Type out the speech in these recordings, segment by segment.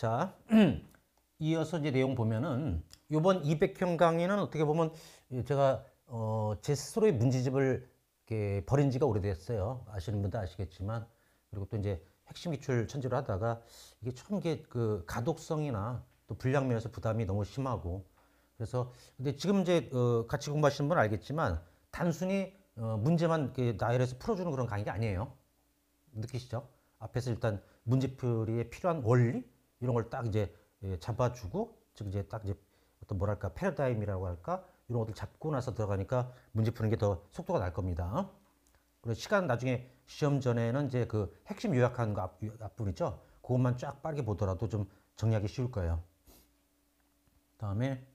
자, 이어서 이제 내용 보면은 이번 200형 강의는 어떻게 보면 제가 제 스스로의 문제집을 이렇게 버린 지가 오래됐어요. 아시는 분도 아시겠지만, 그리고 또 이제 핵심 기출 천재로 하다가 이게 좀 이게 그 가독성이나 또 분량 면에서 부담이 너무 심하고, 그래서 근데 지금 이제 같이 공부하시는 분은 알겠지만 단순히 문제만 이렇게 나열해서 풀어주는 그런 강의가 아니에요. 느끼시죠? 앞에서 일단 문제풀이에 필요한 원리 이런 걸 딱 이제 잡아주고, 즉 이제 딱 이제 어떤 뭐랄까 패러다임이라고 할까 이런 것들 잡고 나서 들어가니까 문제 푸는 게 더 속도가 날 겁니다. 그리고 시간 나중에 시험 전에는 이제 그 핵심 요약하는 거 앞부분 있죠? 그것만 쫙 빠르게 보더라도 좀 정리하기 쉬울 거예요. 다음에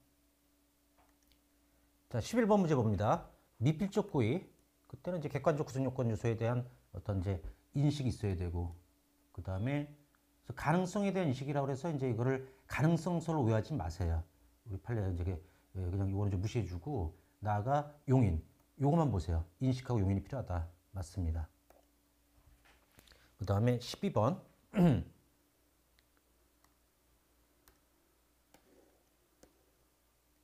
자 11번 문제 봅니다. 미필적 고의. 그때는 이제 객관적 구성 요건 요소에 대한 어떤 이제 인식이 있어야 되고, 그 다음에 가능성에 대한 인식이라고 해서 이제 이거를 가능성설로 오해하지 마세요. 우리 판례 이제 그냥 이거는 좀 무시해주고, 나아가 용인 요거만 보세요. 인식하고 용인이 필요하다. 맞습니다. 그 다음에 12번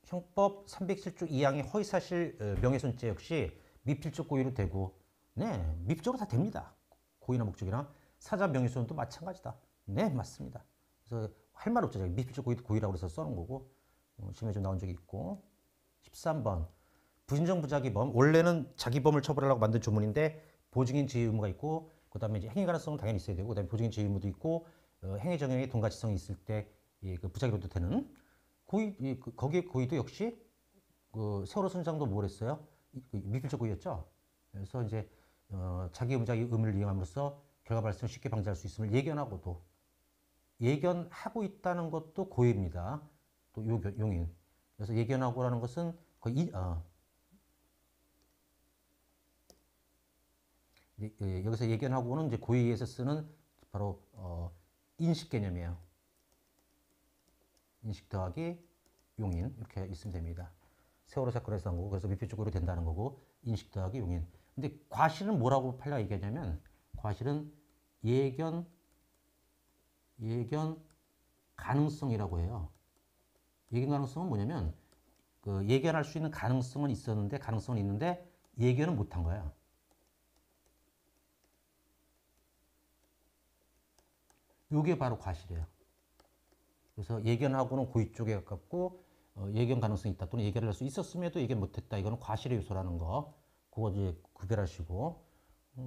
형법 307조 2항의 허위사실 명예훼손죄 역시 미필적 고의로 되고, 네, 미필적으로 다 됩니다. 고의나 목적이나 사자 명예훼손도 마찬가지다. 네, 맞습니다. 그래서 할 말 없죠. 미필적 고의라고 해서 써놓은 거고, 시험에 좀 나온 적이 있고. 13번 부인정 부자기범. 원래는 자기범을 처벌하려고 만든 조문인데 보증인 지위 의무가 있고, 그 다음에 이제 행위 가능성은 당연히 있어야 되고, 그 다음에 보증인 지위 의무도 있고, 행위 정형의 동가치성이 있을 때 그 부자기범도 되는 고의, 거기에 고의도 역시 그 세월호 선장도 뭘 했어요? 미필적 고의였죠. 그래서 이제 자기 의무자의 의무를 이용함으로써 결과 발생을 쉽게 방지할 수 있음을 예견하고도, 예견하고 있다는 것도 고의입니다. 또 용인. 그래서 예견하고라는 것은 거의 여기서 예견하고는 이제 고의에서 쓰는 바로 인식 개념이에요. 인식 더하기 용인 이렇게 있으면 됩니다. 세월호 사건에서 한 거고, 그래서 미필적으로 된다는 거고, 인식 더하기 용인. 근데 과실은 뭐라고 판례가 얘기하냐면, 과실은 예견 가능성이라고 해요. 예견 가능성은 뭐냐면 그 예견할 수 있는 가능성은 있는데 예견은 못한 거야. 이게 바로 과실이에요. 그래서 예견하고는 고의 쪽에 가깝고, 예견 가능성이 있다 또는 예견을 할 수 있었음에도 예견 못했다, 이거는 과실의 요소라는 거, 그거 이제 구별하시고.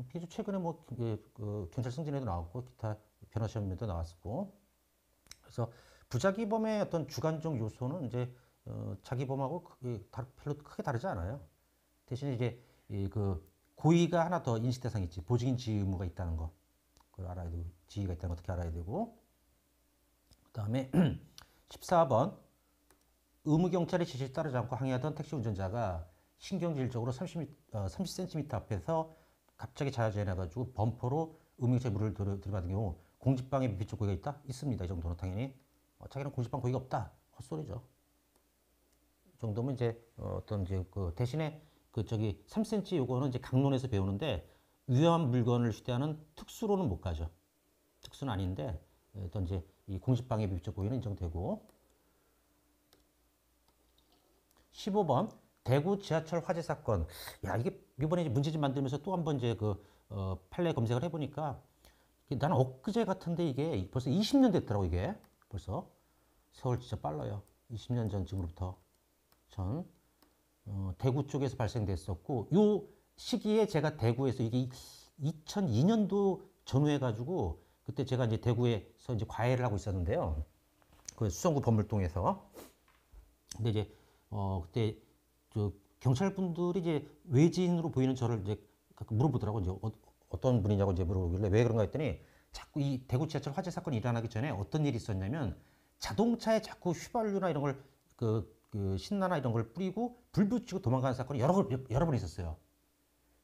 비주 최근에 뭐 그 경찰 승진에도 나왔고, 기타 변호사 시험에도 나왔고. 그래서 부자기범의 어떤 주관적 요소는 이제 자기범하고 별로 크게 다르지 않아요. 대신에 이제 그 고의가 하나 더 인식 대상이 있지. 보증인 지위 의무가 있다는 거, 그걸 알아야 되고, 지위가 있다는 거 어떻게 알아야 되고. 그 다음에 14번 의무경찰의 지시에 따르지 않고 항의하던 택시 운전자가 신경질적으로 30cm 앞에서 갑자기 좌회전해가지고 범퍼로 의무경찰 물을 들이받은 경우 공직방해 미필적 고의가 있다? 있습니다. 이 정도는 당연히. 자기는 공직방 고의가 없다. 헛소리죠. 이 정도면 이제 어떤 이제 그 대신에 그 저기 3cm 요거는 이제 강론에서 배우는데, 위험한 물건을 휴대하는 특수로는 못 가죠. 특수는 아닌데 어떤 이제 이 공직방해 미필적 고의는 인정되고. 15번 대구 지하철 화재 사건. 야, 이게 이번에 이제 문제집 만들면서 또 한 번 이제 그 판례 검색을 해보니까, 나는 엊그제 같은데 이게 벌써 20년 됐더라고. 이게 벌써 세월 진짜 빨라요. 20년 전 지금부터 전 대구 쪽에서 발생됐었고, 요 시기에 제가 대구에서 이게 2002년도 전후해 가지고, 그때 제가 이제 대구에서 이제 과외를 하고 있었는데요. 그 수성구 범물동에서. 근데 이제 그때 저 경찰분들이 이제 외지인으로 보이는 저를 이제 물어보더라고. 이제 어떤 분이냐고 이제 물어보길래 왜 그런가 했더니, 자꾸 이 대구 지하철 화재 사건이 일어나기 전에 어떤 일이 있었냐면, 자동차에 자꾸 휘발유나 이런 걸 그 신나나 이런 걸 뿌리고 불 붙이고 도망가는 사건이 여러 번 있었어요.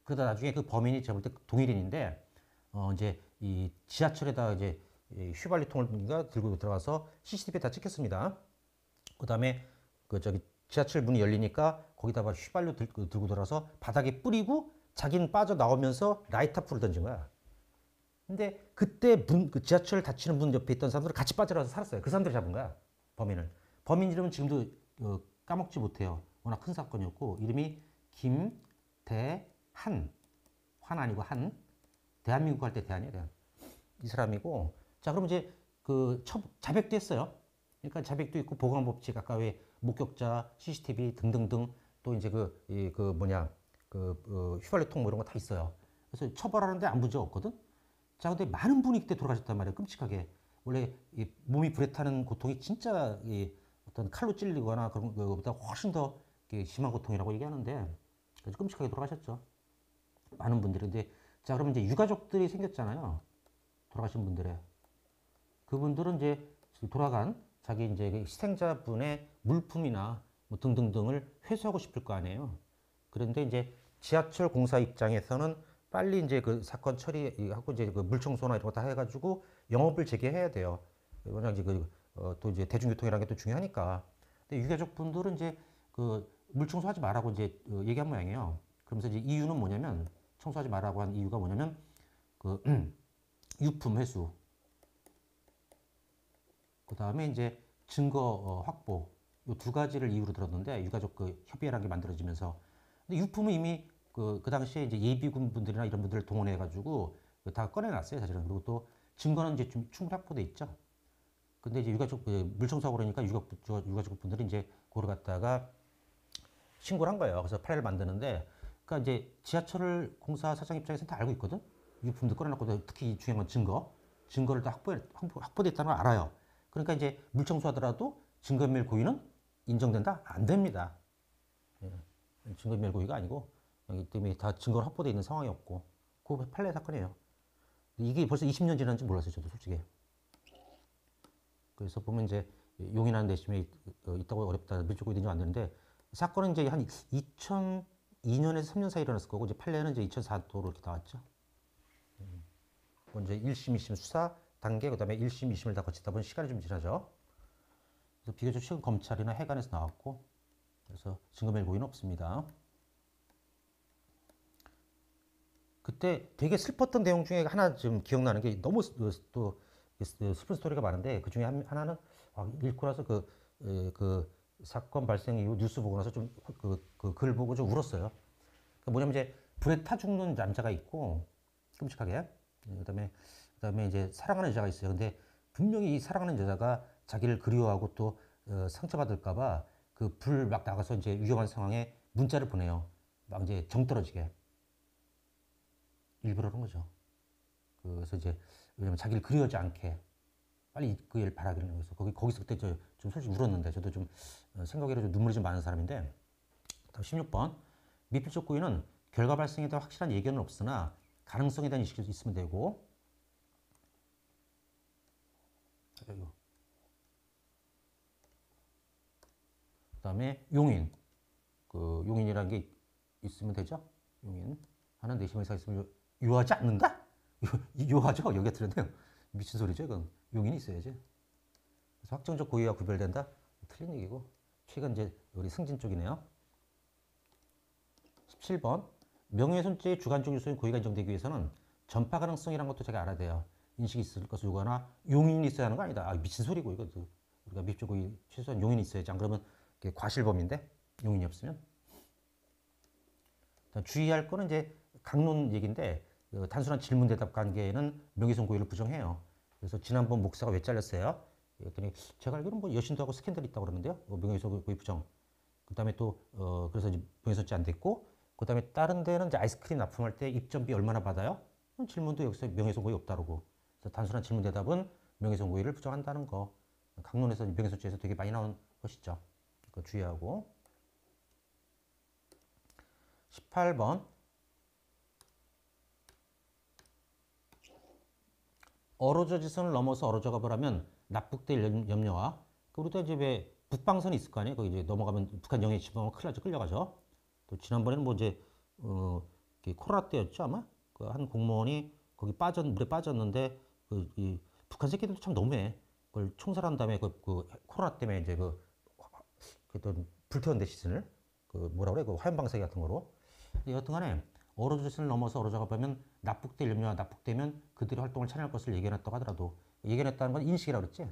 그러다 나중에 그 범인이 제가 볼 때 동일인인데, 이제 이 지하철에다 이제 휘발유통을 들고 들어가서 CCTV에 다 찍혔습니다. 그 다음에 그 저기 지하철 문이 열리니까 거기다가 휘발유 들고 들어가서 바닥에 뿌리고 자기는 빠져나오면서 라이터풀을 던진 거야. 근데 그때 그 지하철 닫히는 문 옆에 있던 사람들을 같이 빠져나와서 살았어요. 그 사람들이 잡은 거야. 범인을. 범인 이름은 지금도 까먹지 못해요. 워낙 큰 사건이었고 이름이 김대한. 환 아니고 한. 대한민국 할 때 대한이에요. 대한. 이 사람이고 자 그럼 이제 그 자백도 했어요. 그러니까 자백도 있고 보강법칙 아까 왜 목격자 CCTV 등등등 또 이제 그 뭐냐 휘발유통 뭐 이런 거 다 있어요. 그래서 처벌하는데 아무 문제가 없거든. 자 근데 많은 분이 그때 돌아가셨단 말이에요. 끔찍하게. 원래 이 몸이 불에 타는 고통이 진짜 이 어떤 칼로 찔리거나 그런 것보다 훨씬 더 심한 고통이라고 얘기하는데 그래서 끔찍하게 돌아가셨죠. 많은 분들이. 근데 자 그러면 이제 유가족들이 생겼잖아요. 돌아가신 분들의. 그분들은 이제 돌아간 자기 이제 희생자분의 물품이나 뭐 등등등을 회수하고 싶을 거 아니에요. 그런데 이제 지하철 공사 입장에서는 빨리 이제 그 사건 처리하고 이제 그 물청소나 이런 거 다 해가지고 영업을 재개해야 돼요. 워낙 이제 또 이제 대중교통이라는 게 또 중요하니까. 근데 유가족 분들은 이제 그 물청소하지 말라고 이제 얘기한 모양이에요. 그러면서 이제 이유는 뭐냐면 청소하지 말라고 한 이유가 뭐냐면 그 유품 회수. 그 다음에 이제 증거 확보 이 두 가지를 이유로 들었는데 유가족 그 협의회라는 게 만들어지면서 근데 유품은 이미 그 당시에 이제 예비군 분들이나 이런 분들을 동원해 가지고 다 꺼내놨어요 사실은. 그리고 또 증거는 이제 좀 충분히 확보돼 있죠. 근데 이제 유가족 물청소하고 그러니까 유가족 분들이 이제 그걸 갖다가 신고를 한 거예요. 그래서 파일을 만드는데 그러니까 이제 지하철 공사 사장 입장에서는 다 알고 있거든. 유품도 꺼내놨고 특히 중요한 건 증거를 다 확보됐다는 걸 알아요. 그러니까 이제 물청소하더라도 증거인멸 고의는 인정된다? 안 됩니다. 예. 증거인멸 고의가 아니고 이 때문에 다 증거가 확보되어 있는 상황이었고 그 판례 사건이에요. 이게 벌써 20년 지났는지 몰랐어요. 저도 솔직히. 그래서 보면 이제 용인하는 내심에 있다고 어렵다 밀주고 있는지 왔는데 사건은 이제 한 2002년에서 3년 사이 일어났을 거고 이제 판례는 이제 2004년도로 이렇게 나왔죠. 먼저 1심, 2심 수사 단계, 그 다음에 1심, 2심을 다 거치다 보니 시간이 좀 지나죠. 그래서 비교적 최근 검찰이나 해관에서 나왔고, 그래서 증거인멸 고의는 없습니다. 그때 되게 슬펐던 내용 중에 하나 좀 기억나는 게 너무 또 슬픈 스토리가 많은데 그 중에 하나는 읽고 나서 그 사건 발생 이후 뉴스 보고 나서 좀 글 보고 좀 울었어요. 뭐냐면 이제 불에 타 죽는 남자가 있고 끔찍하게 그다음에 이제 사랑하는 여자가 있어요. 근데 분명히 이 사랑하는 여자가 자기를 그리워하고 또 상처받을까봐 그 불 막 나가서 이제 위험한 상황에 문자를 보내요. 막 이제 정 떨어지게 일부러 그런 거죠. 그래서 이제 왜냐면 자기를 그리워하지 않게 빨리 그 일 바라기를 그래서 거기서 그때 좀 솔직히 울었는데 저도 좀 생각외로 좀 눈물이 좀 많은 사람인데. 다음 16번 미필적 고의는 결과 발생에 대한 확실한 예견은 없으나 가능성에 대한 인식이 있으면 되고 그 다음에 용인 용인이라는 게 있으면 되죠. 용인 하는 내심의 의사가 있으면 요하지 않는다? 요하죠. 여기가 틀렸네요. 미친 소리죠. 이건 용인이 있어야지. 그래서 확정적 고의와 구별된다? 틀린 얘기고 최근 이제 우리 승진 쪽이네요. 17번 명예훼손죄의 주관적 요소인 고의가 인정되기 위해서는 전파 가능성이라는 것도 제가 알아야 돼요. 인식이 있을 것을 요구하나 용인이 있어야 하는 거 아니다. 미친 소리고 이것도 우리가 미필적 고의 최소한 용인이 있어야지. 안 그러면 과실범인데 용인이 없으면. 주의할 거는 이제 강론 얘기인데 단순한 질문 대답 관계에는 명예훼손 고의를 부정해요. 그래서 지난번 목사가 왜 잘렸어요? 그랬더니 제가 알기로는 뭐 여신도 하고 스캔들이 있다고 그러는데요. 명예훼손 고의 부정. 그다음에 또 그래서 이제 명예훼손죄 안 됐고 그다음에 다른 데는 이제 아이스크림 납품할 때 입점비 얼마나 받아요? 질문도 여기서 명예훼손 고의 없다고. 그래서 단순한 질문 대답은 명예훼손 고의를 부정한다는 거. 강론에서 명예훼손죄에서 되게 많이 나온 것이죠. 그거 주의하고. 18번 어로저 지선을 넘어서 어로저가 버라면 납북될 염려와 우리도 이제 왜 북방선이 있을 거 아니에요. 거기 이제 넘어가면 북한 영해 지방으로 큰일 나죠. 끌려가죠. 또 지난번에는 뭐 이제 코로나 때였죠 아마 그 한 공무원이 거기 물에 빠졌는데 이 북한 새끼들도 참 너무해. 그걸 총살한 다음에 그 코로나 때문에 이제 그 불태운 데 시즌을 그 뭐라 그래 그 화염방사기 같은 거로 여튼간에 어로조선을 넘어서 어로자가 보면 납북될 염려가 납북되면 그들의 활동을 차단할 것을 예견했다고 하더라도 예견했다는 건 인식이라고 그랬지.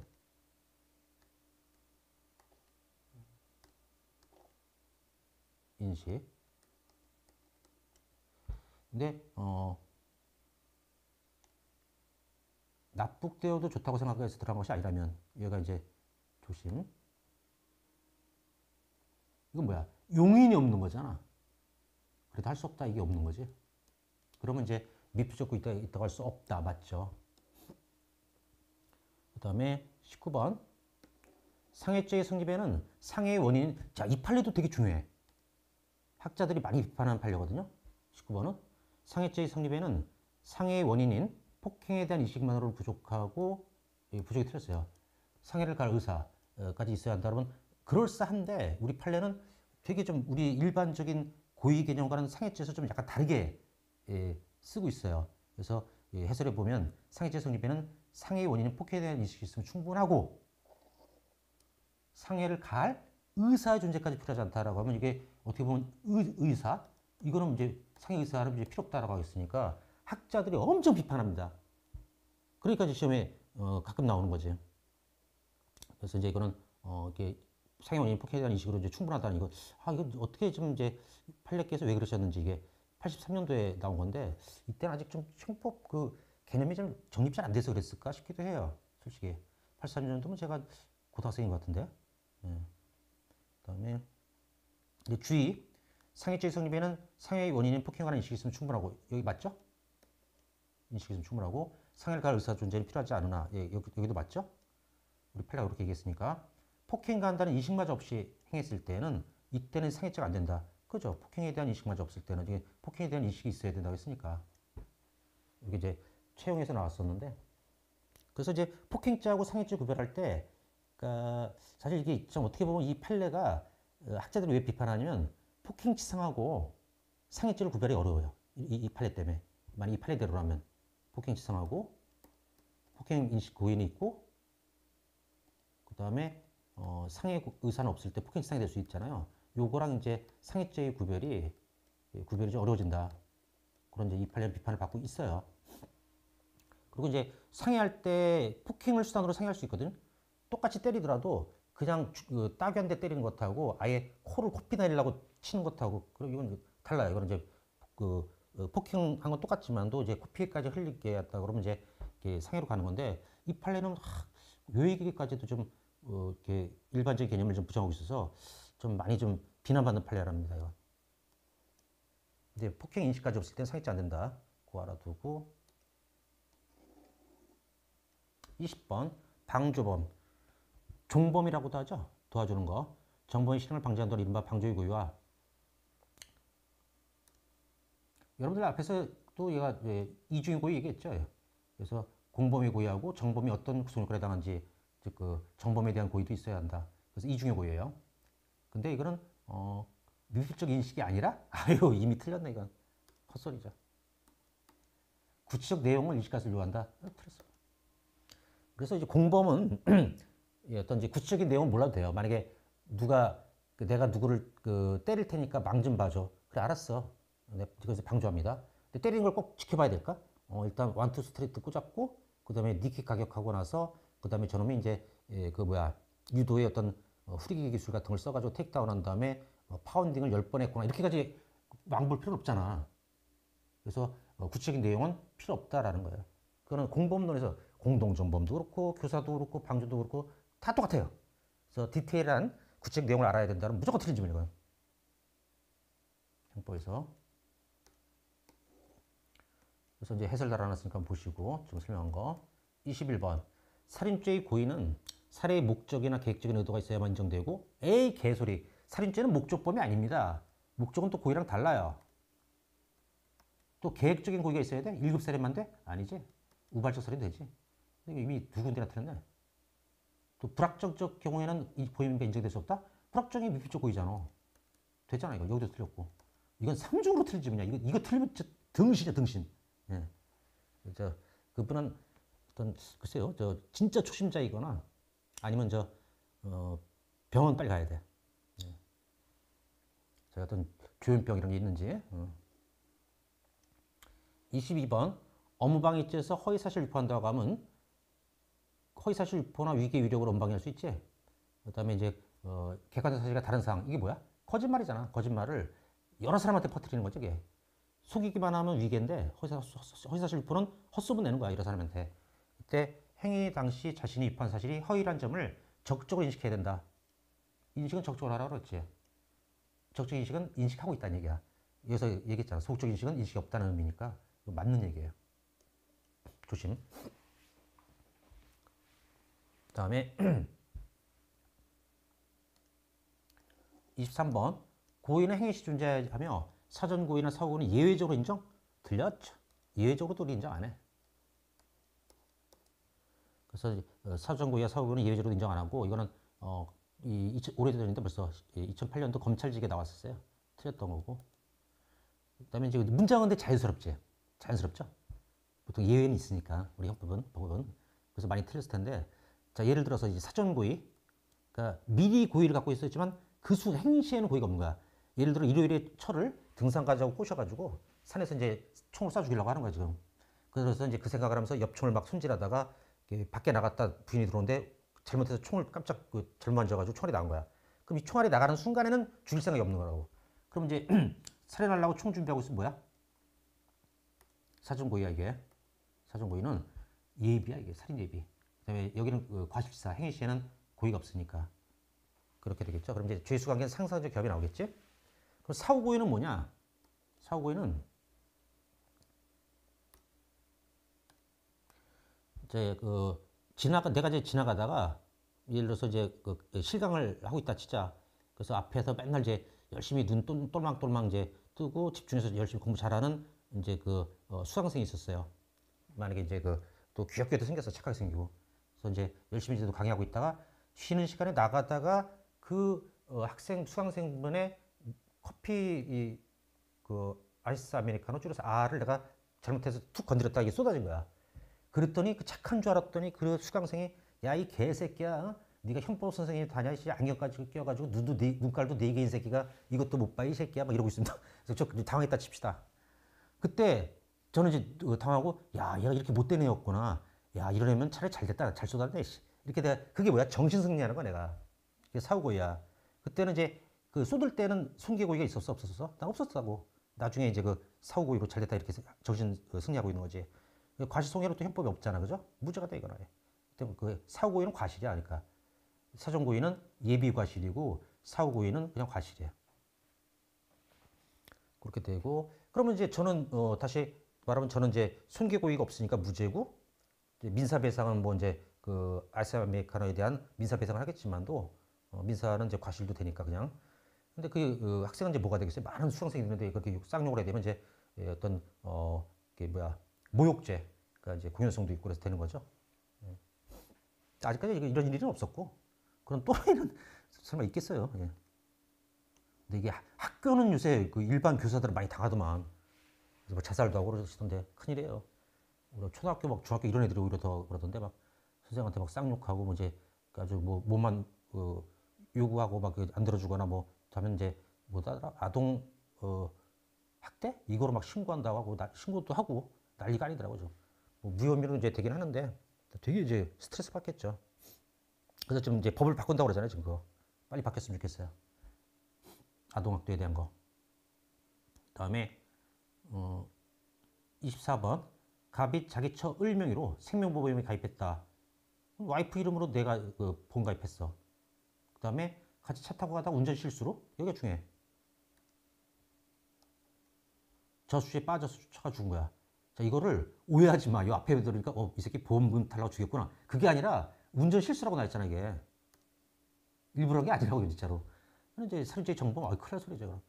인식. 근데 납북되어도 좋다고 생각해서 들어간 것이 아니라면 얘가 이제 조심. 이건 뭐야? 용인이 없는 거잖아. 그래도 할 수 없다 이게 없는 거지. 그러면 이제 미필적고 있다고 할 수 없다. 맞죠? 그 다음에 19번. 상해죄의 성립에는 상해의 원인. 자, 이 판례도 되게 중요해. 학자들이 많이 비판하는 판례거든요. 19번은 상해죄의 성립에는 상해의 원인인 폭행에 대한 인식만으로 부족하고 부족이 틀렸어요. 상해를 갈 의사까지 있어야 한다. 그러면 그럴싸한데 우리 판례는 되게 좀 우리 일반적인 고의 개념과는 상해죄에서 좀 약간 다르게 쓰고 있어요. 그래서 해설해 보면 상해죄 성립에는 상해의 원인인 폭행에 대한 인식이 있으면 충분하고 상해를 가할 의사의 존재까지 필요하지 않다라고 하면 이게 어떻게 보면 의사 이거는 이제 상해 의사는 이제 필요 없다라고 하겠으니까 학자들이 엄청 비판합니다. 그러니까 이제 시험에 가끔 나오는 거지. 그래서 이제 이거는 이렇게 상해 원인 폭행에 대한 인식으로 이제 충분하다는 이거 이거 어떻게 좀 이제 판례께서 왜 그러셨는지 이게 83년도에 나온 건데 이때는 아직 좀 형법 그 개념이 좀 정립 잘 안 돼서 그랬을까 싶기도 해요. 솔직히 83년도면 제가 고등학생인 것 같은데. 그다음에 주의 상해죄의 성립에는 상해의 원인인 폭행에 관한 인식이 있으면 충분하고 여기 맞죠? 인식이 있으면 충분하고 상해를 가할 의사 존재는 필요하지 않으나 여기도 맞죠? 우리 판례가 그렇게 얘기했으니까 폭행을 가한다는 인식마저 없이 행했을 때는 이때는 상해죄가 안 된다. 그죠? 폭행에 대한 인식마저 없을 때는 이게 폭행에 대한 인식이 있어야 된다고 했으니까 이게 이제 채용에서 나왔었는데 그래서 이제 폭행죄하고 상해죄 구별할 때 그러니까 사실 이게 좀 어떻게 보면 이 판례가 학자들이 왜 비판하냐면 폭행치상하고 상해죄를 구별이 어려워요. 이 판례 때문에. 만약 이 판례대로라면 폭행치상하고 폭행인식 고인이 있고 그 다음에 상해 의사는 없을 때 폭행치상이 될 수 있잖아요. 요거랑 이제 상해죄의 구별이 좀 어려워진다. 그런 이제 이 판례 비판을 받고 있어요. 그리고 이제 상해할 때 폭행을 수단으로 상해할 수 있거든. 똑같이 때리더라도 그냥 따귀 한 대 때리는 것하고 아예 코피 내리려고 치는 것하고 그리고 이건 달라요. 이건 이제 폭행한 건 똑같지만도 이제 코피까지 흘리게 했다 그러면 이제 상해로 가는 건데 이 판례는 요 얘기까지도 좀 이렇게 일반적인 개념을 좀 부정하고 있어서 좀 많이 좀 비난받는 판례랍니다. 이거. 근데 폭행 인식까지 없을 땐 상해죄 안 된다. 그거 알아두고 20번 방조범 종범이라고도 하죠. 도와주는 거. 정범의 실행을 방지한다는 이른바 방조의 고의와 여러분들 앞에서 또 얘가 이중의 고의 얘기했죠. 그래서 공범의 고의하고 정범이 어떤 구속효과에 해당한지 즉 그 정범에 대한 고의도 있어야 한다. 그래서 이중의 고의예요. 근데 이거는 미필적 인식이 아니라 아유 이미 틀렸네 이건 헛소리죠. 구체적 내용을 인식할 수 요한다. 틀렸어. 그래서 이제 공범은 어떤 이제 구체적인 내용은 몰라도 돼요. 만약에 누가 내가 누구를 때릴 테니까 망 좀 봐줘. 그래 알았어. 그래서 방조합니다. 근데 때리는 걸 꼭 지켜봐야 될까? 일단 원투 스트레이트 꽂았고 그다음에 니킥 가격하고 나서 그다음에 저놈이 이제 유도의 어떤 후리기 기술 같은 걸 써가지고 테이크다운 한 다음에 파운딩을 10번 했거나 이렇게까지 망볼 필요는 없잖아. 그래서 구체적인 내용은 필요 없다라는 거예요. 그거는 공범론에서 공동정범도 그렇고 교사도 그렇고 방조도 그렇고 다 똑같아요. 그래서 디테일한 구체적 내용을 알아야 된다는 무조건 틀린 질문이거든. 형법에서. 그래서 이제 해설 달아놨으니까 보시고 좀 설명한 거. 21번. 살인죄의 고의는 살해의 목적이나 계획적인 의도가 있어야만 인정되고 에이 개소리. 살인죄는 목적범이 아닙니다. 목적은 또 고의랑 달라요. 또 계획적인 고의가 있어야 돼? 1급 살인만 돼? 아니지. 우발적 살인 되지. 이미 두 군데나 틀렸네. 또 불확정적 경우에는 이 고의가 인정될 수 없다? 불확정이 미필적 고의잖아. 되잖아 이거. 여기도 틀렸고. 이건 3중으로 틀린 질문이야. 이거 틀리면 등신이야 등신. 예. 그분은 어떤 글쎄요. 진짜 초심자이거나 아니면 병원 빨리 가야 돼. 예. 제가 어떤 조현병 이런 게 있는지. 22번 업무방해죄에서 허위사실 유포한다고 하면 허위사실 유포나 위계 위력으로 업무방해할 수 있지. 그다음에 이제 객관적 사실과 다른 사항 이게 뭐야? 거짓말이잖아. 거짓말을 여러 사람한테 퍼뜨리는 거죠. 이게 속이기만 하면 위계인데 허위사실 유포는 헛소문 내는 거야 여러 사람한테. 그때 행위 당시 자신이 유포한 사실이 허위란 점을 적극적으로 인식해야 된다. 인식은 적극적으로 하라고 그랬지. 적극적 인식은 인식하고 있다는 얘기야. 여기서 얘기했잖아. 소극적 인식은 인식이 없다는 의미니까 이거 맞는 얘기예요. 조심. 다음에 23번 고의는 행위 시 존재하며 사전 고의나 사후 고의는 예외적으로 인정? 틀렸죠. 예외적으로도 우리 인정 안 해. 그래서 사전 고의와 사후 고의는 예외적으로 인정 안 하고 이거는 오래전인데 벌써 2008년도 검찰직에 나왔었어요. 틀렸던 거고. 그다음에 이제 문장은 근데 자연스럽지. 자연스럽죠. 보통 예외는 있으니까 우리 형법은 그래서 많이 틀렸을 텐데 자 예를 들어서 이제 사전 고의 그러니까 미리 고의를 갖고 있었지만 그 행위 시에는 고의가 없는 거야. 예를 들어 일요일에 철을 등산 가자고 꼬셔가지고 산에서 이제 총을 쏴 죽이려고 하는 거야 지금. 그래서 이제 그 생각을 하면서 옆총을 막 손질하다가 밖에 나갔다 부인이 들어오는데 잘못해서 총을 깜짝 잘못 만져가지고 총알이 나온 거야. 그럼 이 총알이 나가는 순간에는 죽일 생각이 없는 거라고. 그럼 이제 살해하려고 총 준비하고 있으면 뭐야? 사전 고의야 이게. 사전 고의는 예비야 이게 살인 예비. 그다음에 여기는 과실치사 행위 시에는 고의가 없으니까 그렇게 되겠죠. 그럼 이제 죄수 관계는 상사적 결합이 나오겠지. 그럼 사후 고의는 뭐냐? 사후 고의는 이제 내가 이제 지나가다가 예를 들어서 이제 실강을 하고 있다 치자. 그래서 앞에서 맨날 이제 열심히 눈 똘망똘망 이제 뜨고 집중해서 열심히 공부 잘하는 이제 수강생이 있었어요. 만약에 이제 또 귀엽게도 생겼어. 착하게 생기고. 그래서 이제 열심히 이제 강의하고 있다가 쉬는 시간에 나가다가 수강생분의 커피 아이스 아메리카노 줄여서 R을 내가 잘못해서 툭 건드렸다 이게 쏟아진 거야. 그랬더니 착한 줄 알았더니 그 수강생이 야 이 개새끼야 네가 형법 선생님이 다냐 안경까지 껴가지고 눈깔도 4개인 새끼가 이것도 못 봐 이 새끼야 막 이러고 있습니다. 그래서 저 당황했다 칩시다. 그때 저는 이제 당하고 야 얘가 이렇게 못된 애였구나. 야 이런 애면 차라리 잘 됐다 잘 쏟아내 이렇게 내가 그게 뭐야 정신승리하는 거야 내가. 그게 사후고의야. 그때는 이제 쏟을 때는 손괴고의가 있었어 없었어? 난 없었다고. 나중에 이제 사후고의로 잘 됐다 이렇게 정신 승리하고 있는 거지. 과실손해로 또 형법이 없잖아 그죠? 무죄가 돼 이거는. 사후고의는 과실이야. 그러니까 사전고의는 예비과실이고 사후고의는 그냥 과실이야. 그렇게 되고 그러면 이제 저는 다시 말하면 저는 이제 손괴고의가 없으니까 무죄고 민사배상은 뭐 이제 아이스 아메리카노에 대한 민사배상을 하겠지만도 민사는 이제 과실도 되니까 그냥. 근데 학생은 이제 뭐가 되겠어요? 많은 수강생이 있는데 그렇게 쌍욕을 해야 되면 이제 어떤 모욕죄, 그러니까 이제 공연성도 있고 그래서 되는 거죠. 아직까지 이런 일은 없었고 그런 또라이는 설마 있겠어요. 예. 근데 이게 학교는 요새 일반 교사들은 많이 당하더만. 그래서 뭐 자살도 하고 그러시던데 큰일이에요. 초등학교 막 중학교 이런 애들이 오히려 더 그러던데 막 선생님한테 막 쌍욕하고 뭐 이제 아주 뭐 몸만 요구하고 막 안 들어주거나 뭐 하면 이제 뭐다더라 아동 학대 이거로 막 신고한다고 하고 신고도 하고 난리가 아니더라고요. 뭐 무혐의로 이제 되긴 하는데 되게 이제 스트레스 받겠죠. 그래서 좀 이제 법을 바꾼다고 그러잖아요 지금 그거. 빨리 바뀌었으면 좋겠어요. 아동학대에 대한 거. 다음에 24번 갑이 자기 처 을 명의로 생명보험에 가입했다. 와이프 이름으로 내가 보험 가입했어. 그 다음에 같이 차 타고 가다가 운전 실수로 여기가 중요해. 저수지에 빠져서 차가 죽은 거야. 자 이거를 오해하지 마. 이 앞에 들으니까 이 새끼 보험금 탈라고 죽였구나. 그게 아니라 운전 실수라고 나왔잖아 이게. 일부러 한 게 아니라고 진짜로. 이제 살인죄 정보가 큰일 날 소리죠.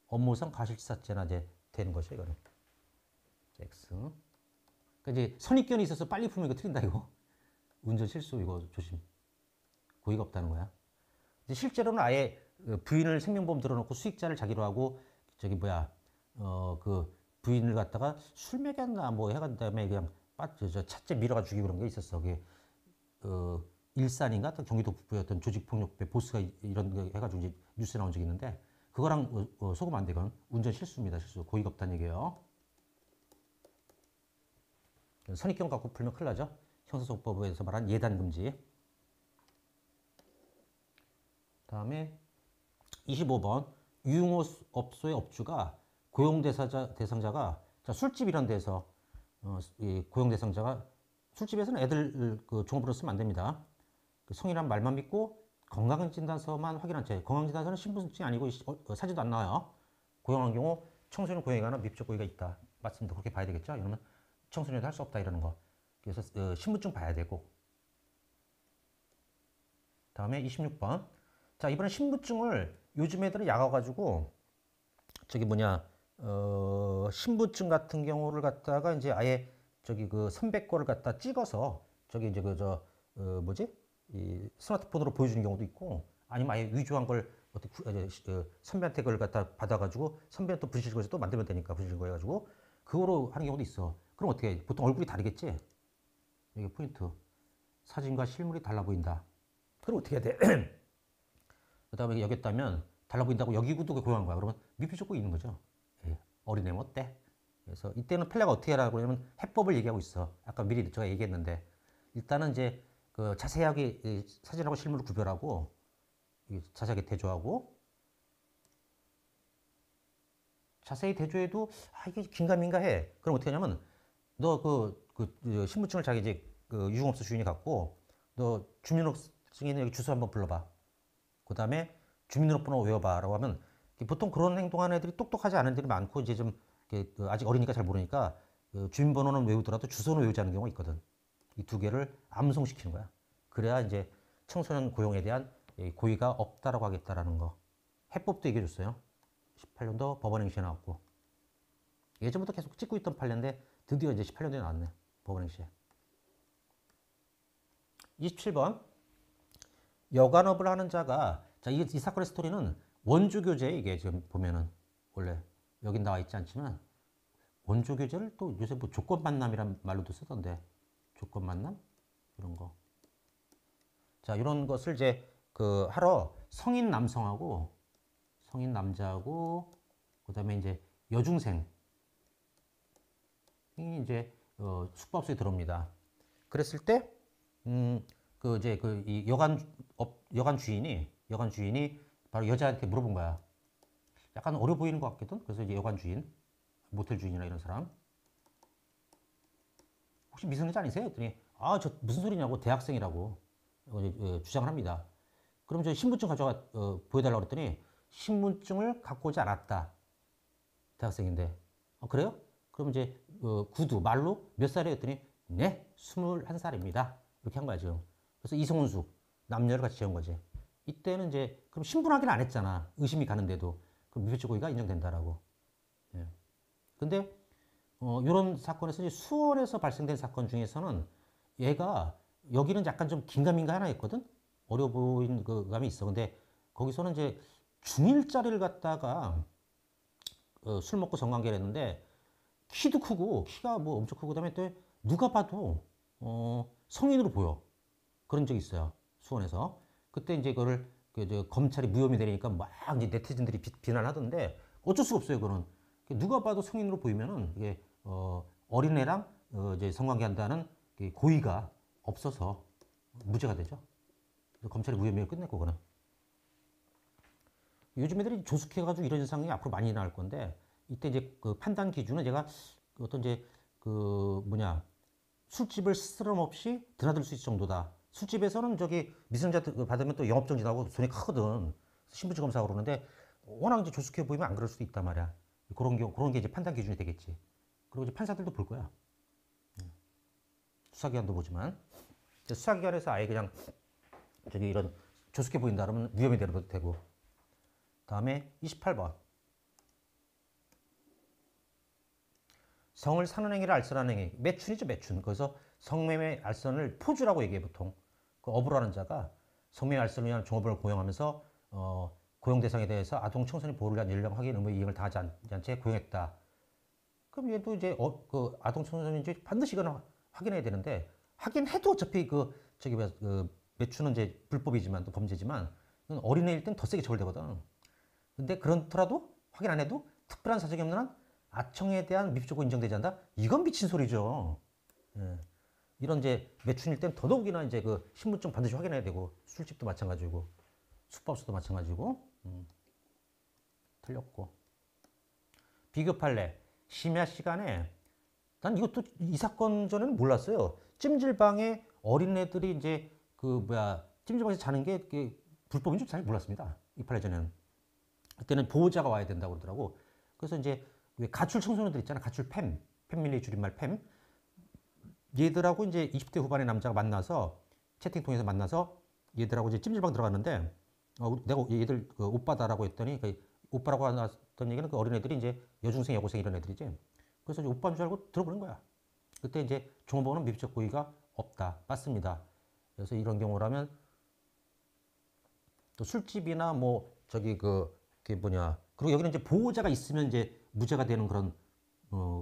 업무상 과실치사죄나 이제 되는 거죠 이거는. X. 그러니까 이제 선입견이 있어서 빨리 풀면 이거 틀린다 이거. 운전 실수 이거 조심. 고의가 없다는 거야. 이제 실제로는 아예 부인을 생명보험 들어놓고 수익자를 자기로 하고 부인을 갖다가 술 먹였나 뭐 해간 다음에 그냥 차째 밀어가 죽이고 그런 게 있었어. 그게 일산인가 경기도 북부의 어떤 조직폭력배 보스가 이런 거 해가지고 이제 뉴스에 나온 적이 있는데 그거랑 속으면 안 돼. 이건 운전 실수입니다. 실수. 고의가 없다는 얘기예요. 선입견 갖고 풀면 큰일 나죠. 형사소송법에서 말한 예단 금지. 다음에 25번 유흥업소의 업주가 고용 대상자가 자, 술집 이런 데서 이 고용 대상자가 술집에서는 애들 그 종업으로 쓰면 안 됩니다. 그 성이란 말만 믿고 건강진단서만 확인한 채 건강진단서는 신분증이 아니고 사진도 안 나와요. 고용한 경우 청소년 고용에 관한 미필적 고의가 있다. 맞습니다. 그렇게 봐야 되겠죠. 이러면 청소년도 할 수 없다 이러는 거. 그래서 신분증 봐야 되고. 다음에 26번. 자, 이번에 신분증을 요즘 애들은 약아가지고 저기 뭐냐 신분증 같은 경우를 갖다가 이제 아예 저기 그 선배 거를 갖다 찍어서 저기 이제 그저 뭐지 이 스마트폰으로 보여주는 경우도 있고 아니면 아예 위조한 걸 어떻게 선배한테 그걸 갖다 받아가지고 선배한테 또 부실 거에서 또 만들면 되니까 부실 거 해가지고 그거로 하는 경우도 있어. 그럼 어떻게 해? 보통 얼굴이 다르겠지? 이게 포인트. 사진과 실물이 달라 보인다. 그럼 어떻게 해야 돼? 그 다음에 여겼다면 달라 보인다고 여기고도 고용한 거야. 그러면 미필적고 있는 거죠. 예, 어린애 뭐 어때? 그래서 이때는 판례가 어떻게 하라고 그러냐면 해법을 얘기하고 있어. 아까 미리 제가 얘기했는데 일단은 이제 그 자세하게 사진하고 실물을 구별하고 자세하게 대조하고 자세히 대조해도 이게 긴가민가 해. 그럼 어떻게 하냐면 너 신분증을 자기 이제 그 유흥업소 주인이 갖고 너 주민등록증에 여기 주소 한번 불러봐. 그 다음에 주민등록번호 외워봐라고 하면 보통 그런 행동하는 애들이 똑똑하지 않은 애들이 많고 이제 좀 아직 어리니까 잘 모르니까 주민번호는 외우더라도 주소는 외우지 않는 경우가 있거든. 이 두 개를 암송시키는 거야. 그래야 이제 청소년 고용에 대한 고의가 없다라고 하겠다라는 거. 해법도 얘기해 줬어요. 18년도 법원행시에 나왔고 예전부터 계속 찍고 있던 판례인데 드디어 이제 18년도에 나왔네. 법원행시에. 27번 여관업을 하는 자가 자, 이 사건의 스토리는 원조교제 이게 지금 보면은 원래 여긴 나와 있지 않지만 원조교제를 또 요새 뭐 조건만남이란 말로도 쓰던데 조건만남 이런 거. 자, 이런 것을 이제 하러 성인 남성하고 성인 남자하고 그다음에 이제 여중생이 이제 숙박소에 들어옵니다. 그랬을 때 이 여관 주인이 바로 여자한테 물어본 거야. 약간 어려 보이는 것 같거든. 그래서 이제 여관 주인, 모텔 주인이나 이런 사람 혹시 미성년자 아니세요? 했더니 저 무슨 소리냐고 대학생이라고 주장을 합니다. 그럼 저 신분증 가져가 보여달라고 그랬더니 신분증을 갖고 오지 않았다. 대학생인데 그래요? 그럼 이제 구두 말로 몇 살이에요? 했더니 네 21살입니다. 이렇게 한 거야 지금. 그래서 이성은숙 남녀를 같이 재운 거지. 이때는 이제 그럼 신분 확인 안 했잖아. 의심이 가는데도 그럼 미필적 고의가 인정된다라고. 예. 근데 이런 사건에서 이제 수원에서 발생된 사건 중에서는 얘가 여기는 약간 좀 긴가민가 하나 했거든. 어려 보이는 그 감이 있어. 근데 거기서는 이제 중일짜리를 갖다가 술 먹고 성관계를 했는데 키도 크고 키가 뭐 엄청 크고 그다음에 또 누가 봐도 성인으로 보여. 그런 적이 있어요. 수원에서. 그때 이제 그거를 검찰이 무혐의 내리니까 막 이제 네티즌들이 비난하던데 어쩔 수가 없어요. 그거는 누가 봐도 성인으로 보이면은 이게 어린애랑 이제 성관계한다는 고의가 없어서 무죄가 되죠. 그래서 검찰이 무혐의를 끝냈고 그거는. 요즘 애들이 조숙해가지고 이런 현상이 앞으로 많이 나올 건데 이때 이제 그 판단 기준은 제가 어떤 이제 술집을 스스럼없이 드나들 수 있을 정도다. 술집에서는 저기 미성년자 받으면 또 영업정지 나고 손이 크거든. 신분증 검사하고 그러는데 워낙 이제 조숙해 보이면 안 그럴 수도 있단 말이야. 그런 게 이제 판단 기준이 되겠지. 그리고 이제 판사들도 볼 거야. 수사기관도 보지만 수사기관에서 아예 그냥 저기 이런 조숙해 보인다 그러면 무혐의 내려도 되고. 다음에 28번 성을 사는 행위를 알선하는 행위. 매춘이죠, 매춘. 그래서 성매매 알선을 포주라고 얘기해 보통. 그 업으로 하는 자가 성매매 알선을 위한 종업원을 고용하면서 고용 대상에 대해서 아동 청소년 보호를 위한 연령 확인 의무 이행을 다하지 않은 채 고용했다. 그럼 얘도 이제 그 아동 청소년인지 반드시 이건 확인해야 되는데 확인해도 어차피 매춘은 이제 불법이지만 또 범죄지만 어린애일 땐 더 세게 처벌되거든. 근데 그렇더라도 확인 안 해도 특별한 사정이 없는 한 아청에 대한 미필적 고의 인정되지 않는다? 이건 미친 소리죠. 예. 이런 이제 매춘일 땐 더더욱이나 이제 그 신분증 반드시 확인해야 되고 술집도 마찬가지고 숙박소도 마찬가지고 틀렸고 비교 판례 심야 시간에 난 이것도 이 사건 전에는 몰랐어요. 찜질방에 어린애들이 이제 그 뭐야 찜질방에서 자는 게 불법인 줄 잘 몰랐습니다. 이 판례 전에는 그때는 보호자가 와야 된다고 그러더라고. 그래서 이제 왜 가출 청소년들 있잖아. 가출 패밀리 줄임말 팸 얘들하고 이제 20대 후반의 남자가 만나서 채팅 통해서 만나서 얘들하고 이제 찜질방 들어갔는데 내가 얘들 그 오빠다라고 했더니 그 오빠라고 하던 얘기는 그 어린애들이 이제 여중생 여고생 이런 애들이지. 그래서 이제 오빠인 줄 알고 들어보는 거야. 그때 이제 종업원은 미필적 고의가 없다 맞습니다. 그래서 이런 경우라면 또 술집이나 뭐 저기 그게 뭐냐 그리고 여기는 이제 보호자가 있으면 이제 무죄가 되는 그런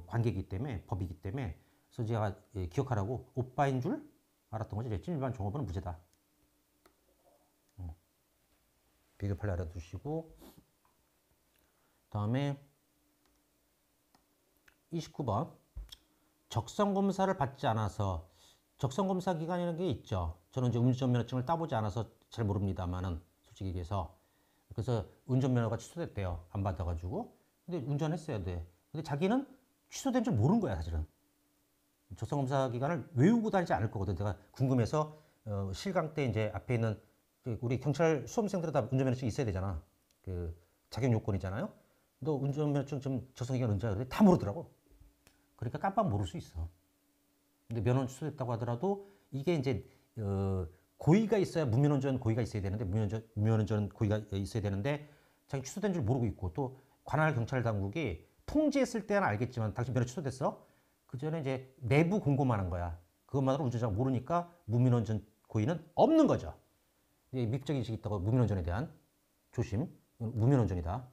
관계이기 때문에 법이기 때문에 그래서 제가 기억하라고 오빠인 줄 알았던 거지. 찜질방 종업원은 무죄다. 비교 판례 알아두시고 다음에 29번 적성검사를 받지 않아서 적성검사 기간이라는 게 있죠. 저는 이제 운전면허증을 따보지 않아서 잘 모릅니다만은 솔직히 얘기해서 그래서 운전면허가 취소됐대요. 안 받아가지고 근데 운전했어야 돼. 근데 자기는 취소된 줄 모르는 거야 사실은. 적성검사 기간을 외우고 다니지 않을 거거든. 내가 궁금해서 실강 때 이제 앞에 있는 우리 경찰 수험생들은 다 운전면허증이 있어야 되잖아. 그 자격 요건이잖아요. 너 운전면허증 좀 적성기간 언제야? 그래 다 모르더라고. 그러니까 깜빡 모를 수 있어. 근데 면허 취소됐다고 하더라도 이게 이제 고의가 있어야 무면허운전 고의가 있어야 되는데 무면허운전 고의가 있어야 되는데 자기 취소된 줄 모르고 있고 또 관할 경찰 당국이 통지했을 때는 알겠지만 당신 면허 취소됐어? 그 전에 이제 내부 공고만 한 거야. 그것만으로 운전자가 모르니까 무면허운전 고의는 없는 거죠. 미필적 인식이 있다고 무면허운전에 대한 조심. 무면허운전이다.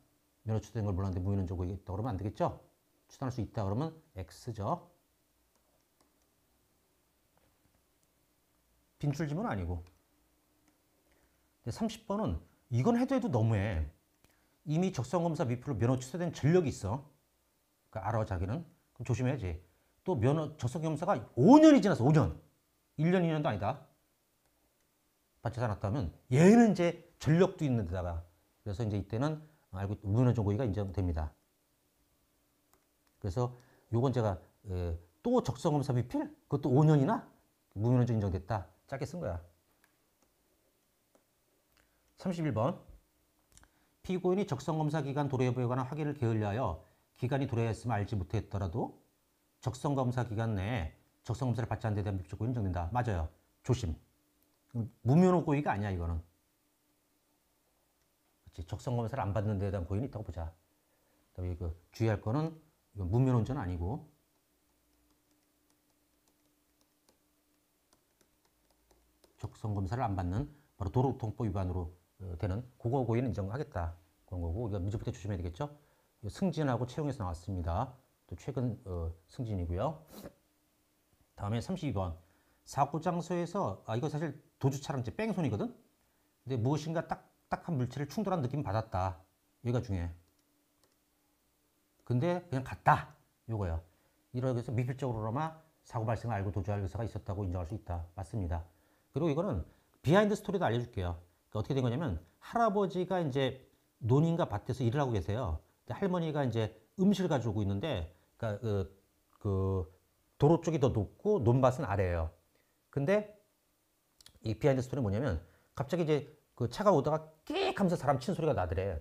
면허 취소된 걸 몰랐는데 무면허운전 고의가 있다고 그러면 안 되겠죠? 추단할 수 있다 그러면 X죠. 빈출지문 아니고. 30번은 이건 해도 너무해. 이미 적성검사 미필로 면허 취소된 전력이 있어. 그러니까 알아 자기는. 그럼 조심해야지. 또 면허 적성검사가 5년이 지나서 5년. 1년 2년도 아니다. 받지 않았다면 얘는 이제 전력도 있는 데다가 그래서 이제 이때는 알고 무면허운전 고의가 인정됩니다. 그래서 요건 제가 또 적성검사 미필? 그것도 5년이나 무면허운전 인정됐다. 짧게 쓴 거야. 31번 피고인이 적성검사 기간 도래 여부에 관한 확인을 게을리하여 기간이 도래했음을 알지 못했더라도 적성검사 기간 내에 적성검사를 받지 않는 데 대한 미필적 고의는 인정된다. 맞아요. 조심. 무면허 고의가 아니야 이거는. 그렇지. 적성검사를 안 받는 데 대한 고의는 있다고 보자. 그다음에 그 주의할 거는 이건 무면허운전 아니고 적성검사를 안 받는 바로 도로교통법 위반으로 되는 그거 고의는 인정하겠다. 그런 거고 이거 문제부터 조심해야 되겠죠. 승진하고 채용에서 나왔습니다. 또 최근 승진이고요. 다음에 32번 사고 장소에서 이거 사실 도주 차량제 뺑소니거든. 근데 무엇인가 딱딱한 물체를 충돌한 느낌 받았다. 여기가 중요해. 근데 그냥 갔다. 요거요. 이렇게 해서 미필적으로나마 사고 발생을 알고 도주할 의사가 있었다고 인정할 수 있다. 맞습니다. 그리고 이거는 비하인드 스토리도 알려줄게요. 그러니까 어떻게 된 거냐면 할아버지가 이제 논인가 밭에서 일을 하고 계세요. 할머니가 이제 음식을 가지고 있는데 그러니까 그 도로 쪽이 더 높고 논밭은 아래예요. 근데 이 비하인드 스토리는 뭐냐면 갑자기 이제 그 차가 오다가 끽 하면서 사람 친 소리가 나더래.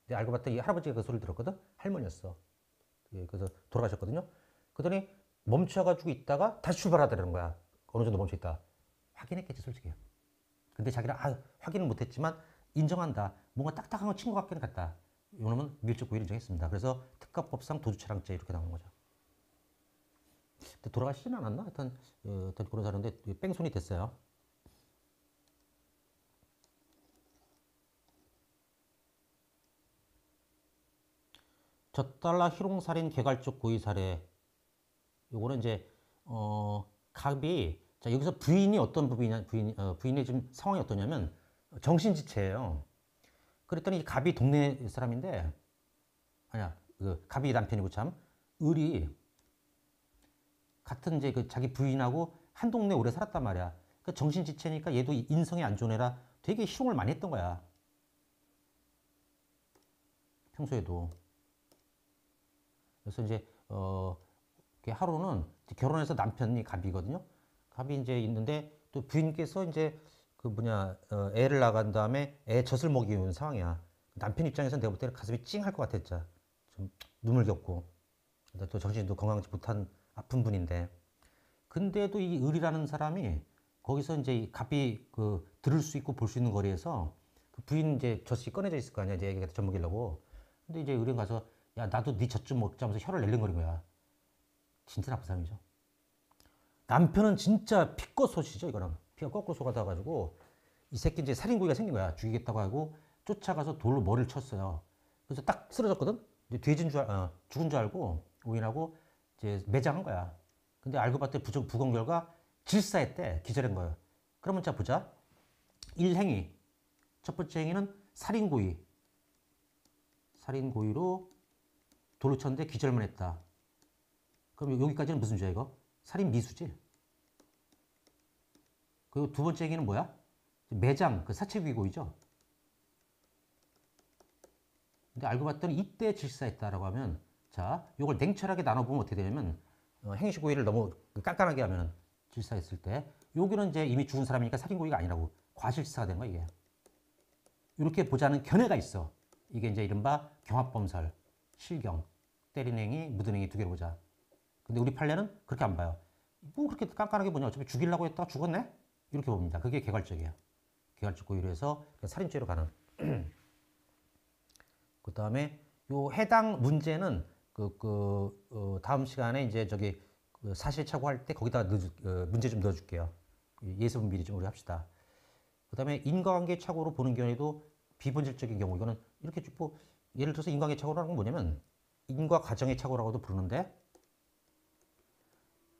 근데 알고 봤더니 이 할아버지가 그 소리를 들었거든. 할머니였어. 그래서 돌아가셨거든요. 그러더니 멈춰가지고 있다가 다시 출발하더라는 거야. 어느 정도 멈춰 있다. 확인했겠지 솔직히. 근데 자기는 확인은 못했지만 인정한다. 뭔가 딱딱한 거 친 것 같기는 같다. 이놈은 밀접 고의를 인정했습니다. 그래서 특가법상 도주차량죄 이렇게 나오는 거죠. 근데 돌아가시지는 않았나? 하여튼 그런 사람인데 뺑소니 됐어요. 젖달라 희롱살인 개괄적 고의 사례. 요거는 이제 갑이 자 여기서 부인이 어떤 부인이냐 부인의 지금 상황이 어떠냐면 정신지체예요. 그랬더니 갑이 동네 사람인데 아니야 그 갑이 남편이고 참 을이 같은 이제 그 자기 부인하고 한 동네 오래 살았단 말이야. 그 정신지체니까 얘도 인성이 안 좋은 애라 되게 희롱을 많이 했던 거야. 평소에도. 그래서 이제 하루는 결혼해서 남편이 갑이거든요. 갑이 이제 있는데 또 부인께서 이제 그 뭐냐 애를 나간 다음에 애 젖을 먹이는 상황이야. 남편 입장에서는 내가 볼 때는 가슴이 찡할 것 같았죠. 좀 눈물 겪고. 근데 또 정신도 건강하지 못한 아픈 분인데. 근데도 이 을이라는 사람이 거기서 이제 이 갑이 그 들을 수 있고 볼 수 있는 거리에서 그 부인 이제 젖이 꺼내져 있을 거 아니야. 이제 애기가 젖 먹이려고. 근데 이제 을이 가서 야 나도 네 젖 좀 먹자면서 혀를 낼름거린 거야. 진짜 나쁜 사람이죠. 남편은 진짜 피꺼소시죠 이거는. 피가 거꾸로 쏟아가지고 이 새끼 이제 살인고의가 생긴 거야. 죽이겠다고 하고 쫓아가서 돌로 머리를 쳤어요. 그래서 딱 쓰러졌거든. 이제 죽은 줄 알고 오인하고 이제 매장한 거야. 근데 알고 봤더니 부검 결과 질사했대. 기절한 거예요. 그러면 자 보자. 1행위. 첫 번째 행위는 살인고의. 살인고의로 돌로 쳤는데 기절만 했다. 그럼 여기까지는 무슨 죄야 이거? 살인미수지. 그리고 두 번째 행위는 뭐야? 매장, 그 사체유기고의죠. 근데 알고 봤더니 이때 질사했다라고 하면 자, 이걸 냉철하게 나눠보면 어떻게 되냐면 행위시고의를 너무 깐깐하게 하면 질사했을 때 여기는 이제 이미 죽은 사람이니까 살인고의가 아니라고 과실치사가 된 거야 이게. 이렇게 보자는 견해가 있어. 이게 이제 이른바 경합범설, 실경, 때린 행위, 묻은 행위 두 개로 보자. 근데 우리 판례는 그렇게 안 봐요. 뭐 그렇게 깐깐하게 보냐. 어차피 죽이려고 했다가 죽었네? 이렇게 봅니다. 그게 개괄적이에요. 개괄적 고의로 해서 살인죄로 가는. 그 다음에 요 해당 문제는 다음 시간에 이제 그 사실 착오할 때 거기다 문제 좀 넣어줄게요. 예습은 미리 좀 우리 합시다. 그 다음에 인과관계 착오로 보는 경우에도 비본질적인 경우 이거는 이렇게 뭐 예를 들어서 인과관계 착오라는 건 뭐냐면 인과 과정의 착오라고도 부르는데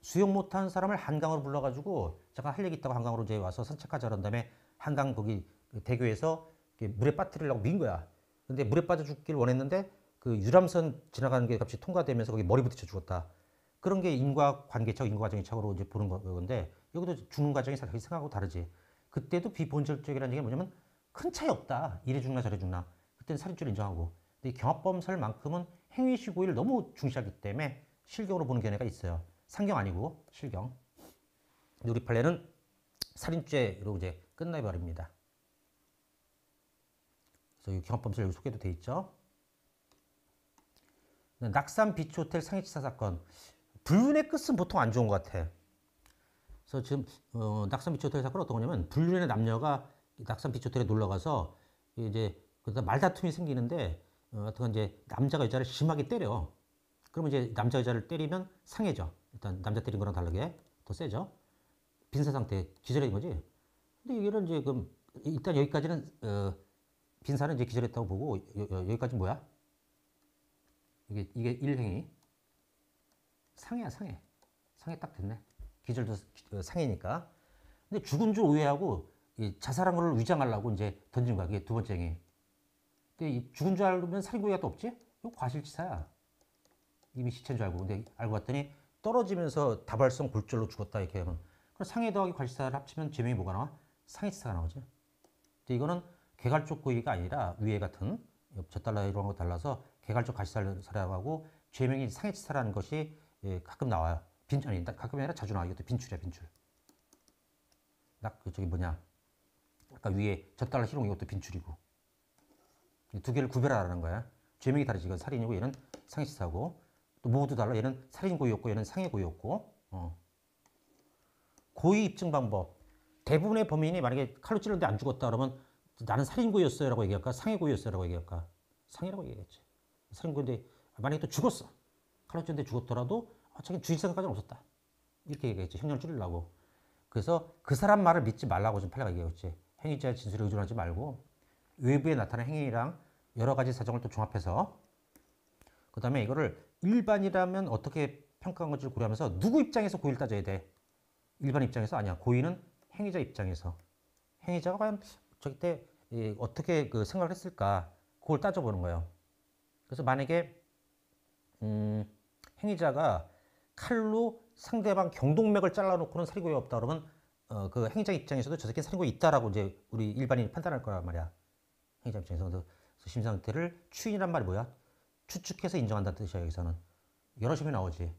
수영 못한 사람을 한강으로 불러가지고 잠깐 할 얘기 있다고 한강으로 이제 와서 산책하자 그런 다음에 한강 거기 대교에서 물에 빠뜨리려고 민 거야. 근데 물에 빠져 죽길 원했는데 그 유람선 지나가는 게 갑자기 통과되면서 거기 머리 부딪혀 죽었다. 그런 게 인과관계착, 인과과정의 착오로 이제 보는 건데 여기도 죽는 과정이 생각하고 다르지. 그때도 비본질적이라는 얘기가 뭐냐면 큰 차이 없다. 이래 죽나 저래 죽나. 그때는 살인죄를 인정하고. 근데 경합범설만큼은 행위시고의를 너무 중시하기 때문에 실경으로 보는 견해가 있어요. 상경 아니고 실경. 우리 판례는 살인죄로 이제 끝나버립니다. 그래서 이 경합범설 여기 소개도 돼 있죠. 낙산 비치호텔 상해치사 사건. 불륜의 끝은 보통 안 좋은 것 같아. 그래서 지금 낙산 비치호텔 사건 어떤 거냐면 불륜의 남녀가 낙산 비치호텔에 놀러 가서 이제 그러다 말다툼이 생기는데 어떤 이제 남자가 여자를 심하게 때려. 그러면 이제 남자 여자를 때리면 상해져. 일단 남자 때린 거랑 다르게 더 세죠. 빈사 상태 기절한 거지. 근데 이거는 이제 그럼 일단 여기까지는 빈사는 이제 기절했다고 보고 여기까지 뭐야? 이게 1행위. 상해야 상해. 상해 딱 됐네. 기절도 상해니까. 근데 죽은 줄 오해하고 자살한 걸 위장하려고 이제 던진 거야. 그게 두 번째 행위. 근데 죽은 줄 알면 살인고의가 또 없지? 이거 과실치사야. 이미 시체인 줄 알고. 근데 알고 봤더니 떨어지면서 다발성 골절로 죽었다 이렇게 하면 그럼 상해 더하기 과실치사를 합치면 죄명이 뭐가 나와? 상해치사가 나오지. 근데 이거는 개괄적 고의가 아니라 위에 같은 젖달라 이런 거 달라서 개괄적 과실치사라고 하고 죄명이 상해치사라는 것이 가끔 나와요. 아니 가끔이 아니라 자주 나와. 이것도 빈출이야 빈출. 저기 뭐냐 아까 위에 젖달라 희롱 이것도 빈출이고 두 개를 구별하라는 거야. 죄명이 다르지. 이건 살인이고 얘는 상해치사고 또 모두 달라. 얘는 살인고의였고 얘는 상해고의였고. 고의 입증 방법. 대부분의 범인이 만약에 칼로 찔렀는데 안 죽었다 그러면 나는 살인고의였어요 라고 얘기할까? 상해고의였어요 라고 얘기할까? 상해라고 얘기했지. 살인고의인데 만약에 또 죽었어. 칼로 찔렀는데 죽었더라도 자기는 죽일 생각까지는 없었다. 이렇게 얘기했지. 형량을 줄이려고. 그래서 그 사람 말을 믿지 말라고 좀 판례가 얘기했지. 행위자의 진술에 의존하지 말고 외부에 나타난 행위랑 여러 가지 사정을 또 종합해서 그 다음에 이거를 일반이라면 어떻게 평가한 건지를 고려하면서 누구 입장에서 고의를 따져야 돼? 일반 입장에서 아니야. 고의는 행위자 입장에서. 행위자가 과연 저기 때 어떻게 그 생각을 했을까? 그걸 따져보는 거예요. 그래서 만약에 행위자가 칼로 상대방 경동맥을 잘라놓고는 살인고의가 없다 그러면 그 행위자 입장에서도 저 새끼 살인고의 있다라고 이제 우리 일반인이 판단할 거란 말이야. 행위자 입장에서. 그래서 심신 상태를 추인이란 말이 뭐야? 추측해서 인정한다는 뜻이야. 여기서는 여러 식이 나오지.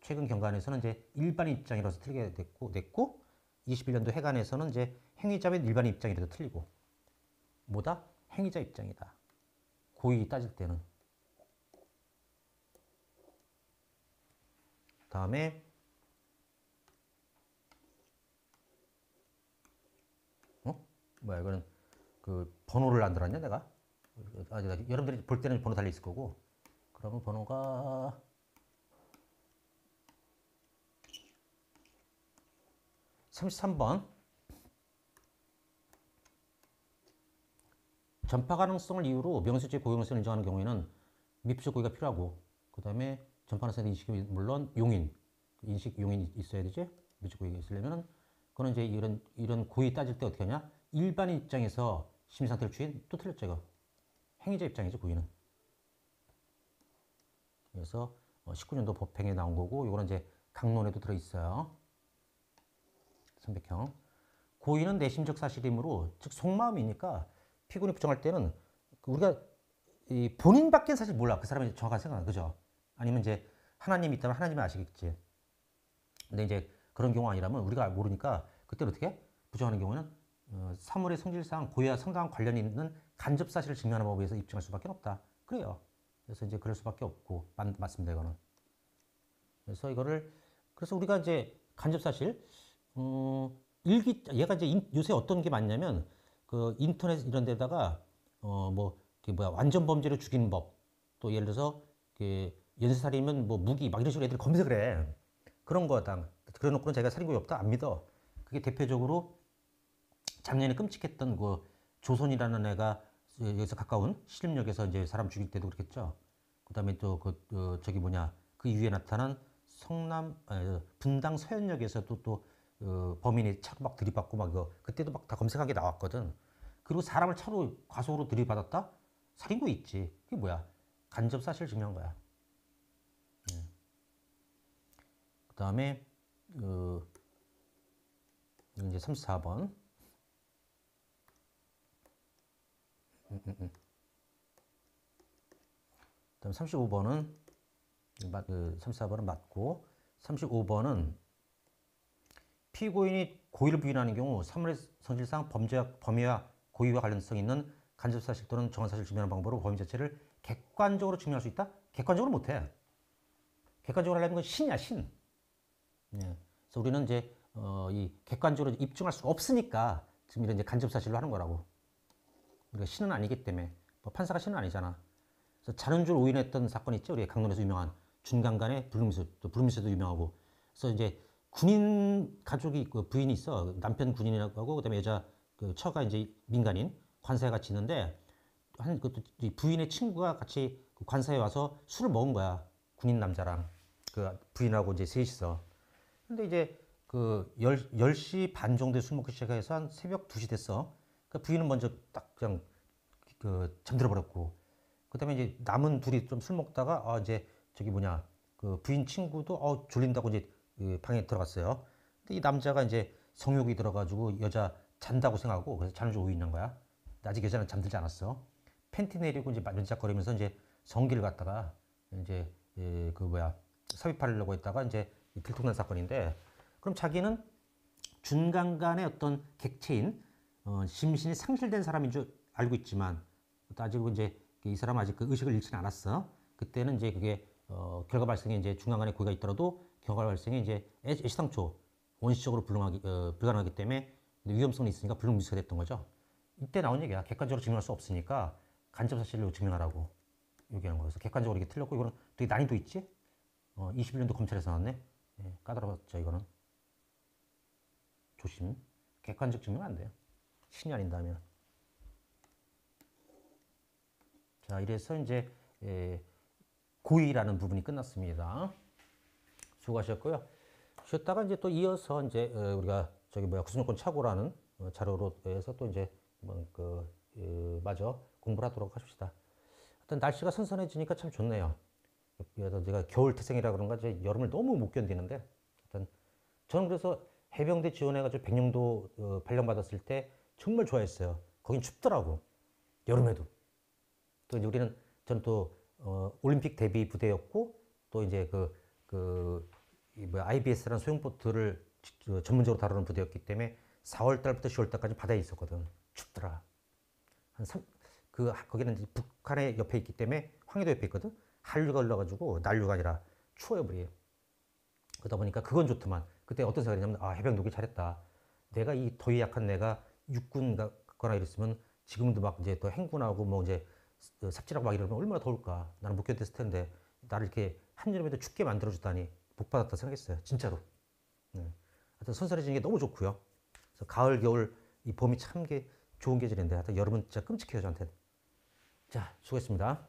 최근 경관에서는 이제 일반인 입장이라서 틀리게 냈고 21년도 해관에서는 이제 행위자 및 일반인 입장이라도 틀리고 뭐다? 행위자 입장이다. 고의 따질 때는. 다음에 뭐야 이거는 그 번호를 안 들었냐 내가? 여러분들이 볼 때는 번호 달려 있을 거고 그러면 번호가 33번 전파 가능성을 이유로 명수죄 고용성을 인정하는 경우에는 미필적 고의가 필요하고 그 다음에 전파 가능성 인식이 물론 용인 인식 용인이 있어야 되지 미필적 고의가 있으려면은 그거는 이제 이런 고의 따질 때 어떻게 하냐 일반인 입장에서 심리 상태를 추인 또 틀렸죠 이거 행위자 입장이죠 고의는 그래서 19년도 법행에 나온 거고 이거는 이제 강론에도 들어있어요. 선백형 고의는 내심적 사실이므로 즉 속마음이니까 피고인이 부정할 때는 우리가 본인밖에 사실 몰라 그 사람이 정확한 생각은 그죠? 아니면 이제 하나님이 있다면 하나님이 아시겠지. 근데 이제 그런 경우 아니라면 우리가 모르니까 그때는 어떻게 부정하는 경우는 사물의 성질상 고의와 상당한 관련이 있는 간접 사실을 증명하는 법에 의해서 입증할 수밖에 없다. 그래요. 그래서 이제 그럴 수밖에 없고 맞습니다 이거는. 그래서 이거를 그래서 우리가 이제 간접 사실 얘가 이제 요새 어떤 게 많냐면 그 인터넷 이런 데다가 완전 범죄로 죽이는 법 또 예를 들어서 연쇄살인이면 뭐 무기 막 이런 식으로 애들이 검색을 해. 그런 거다. 그래 놓고는 자기가 살인고의 없다 안 믿어. 그게 대표적으로 작년에 끔찍했던 그 조선이라는 애가 여기서 가까운 신림역에서 이제 사람 죽일 때도 그렇겠죠. 그다음에 또 그 이후에 나타난 분당 서현역에서도 또 범인이 차로 막 들이받고 막 이거 그때도 막 다 검색하게 나왔거든. 그리고 사람을 차로 과속으로 들이받았다? 살인고 있지. 그게 뭐야? 간접 사실을 증명한 거야. 그다음에 이제 34번. 그다음 35번은 34번은 맞고 35번은 피고인이 고의를 부인하는 경우 사물의 성질상 범죄와 고의와 관련성이 있는 간접 사실 또는 정한 사실을 증명하는 방법으로 범인 자체를 객관적으로 증명할 수 있다? 객관적으로 못해. 객관적으로 하려면 건 신이야 신. 예. 그래서 우리는 이제 이 객관적으로 입증할 수가 없으니까 지금 이런 이제 간접 사실로 하는 거라고. 우리가 신은 아니기 때문에 뭐 판사가 신은 아니잖아. 그래서 자는줄 오인했던 사건 있죠. 우리 강론에서 유명한 준강간의 불능미수, 또 불능미수도 유명하고. 그래서 이제 군인 가족이 있고 부인이 있어. 남편 군인이라고 하고 그다음에 여자 그 처가 이제 민간인 관사에 같이 있는데 부인의 친구가 같이 그 관사에 와서 술을 먹은 거야. 군인 남자랑 그 부인하고 이제 셋이서. 근데 이제 그 10시 반 정도에 술 먹기 시작해서 한 새벽 2시 됐어. 그 부인은 먼저 딱 그냥 그 잠들어 버렸고. 그다음에 이제 남은 둘이 좀 술 먹다가 이제 그 부인 친구도 졸린다고 이제 그 방에 들어갔어요. 근데 이 남자가 이제 성욕이 들어가지고 여자 잔다고 생각하고 그래서 자는 줄 오인한 거야. 근데 아직 여자는 잠들지 않았어. 팬티 내리고 이제 만지작거리면서 이제 성기를 갖다가 이제 삽입하려고 했다가 이제 들통난 사건인데 그럼 자기는 준강간의 어떤 객체인 심신이 상실된 사람인 줄 알고 있지만 따지고 이제 이 사람은 아직 그 의식을 잃지는 않았어. 그때는 이제 그게 결과 발생에 이제 중간간의 고의가 있더라도 결과 발생에 이제 애시당초 원시적으로 불가능하기 때문에 위험성이 있으니까 불능미수가 됐던 거죠. 이때 나온 얘기야. 객관적으로 증명할 수 없으니까 간접 사실로 증명하라고 얘기하는 거예요. 그래서 객관적으로 이게 틀렸고 이거는 되게 난이도 있지? 21년도 검찰에서 나왔네. 예, 까다로웠죠 이거는. 조심. 객관적 증명 안 돼요. 신이 아닌다면. 자, 이래서 이제 고의라는 부분이 끝났습니다. 수고하셨고요. 쉬었다가 이제 또 이어서 이제 우리가 구성요건 착오라는 자료로 해서 또 이제 마저 공부를 하도록 하십시다. 하여튼 날씨가 선선해지니까 참 좋네요. 내가 겨울 태생이라 그런가 이제 여름을 너무 못 견디는데 하여튼 저는 그래서 해병대 지원해가지고 백령도 발령받았을 때 정말 좋아했어요. 거긴 춥더라고. 여름에도. 또 이제 저는 또 올림픽 대비 부대였고 또 이제 IBS라는 소형보트를 전문적으로 다루는 부대였기 때문에 4월 달부터 10월 달까지 바다에 있었거든. 춥더라. 거기는 이제 북한의 옆에 있기 때문에 황해도 옆에 있거든. 한류가 올라가지고 난류가 아니라 추워요, 물이. 그러다 보니까 그건 좋더만. 그때 어떤 생각이냐면 해병 오길 잘했다. 내가 이 더위 약한 내가 육군 가거나 이랬으면 지금도 막 이제 또 행군하고 뭐 이제 삽질하고 막 이러면 얼마나 더울까. 나는 못 견뎠을 텐데 나를 이렇게 한여름에도 춥게 만들어주다니 복 받았다 생각했어요. 진짜로. 네. 하여튼 선선해지는 게 너무 좋고요. 그래서 가을, 겨울, 이 봄이 참 좋은 계절인데 하여튼 여름은 진짜 끔찍해요, 저한테. 자, 수고했습니다.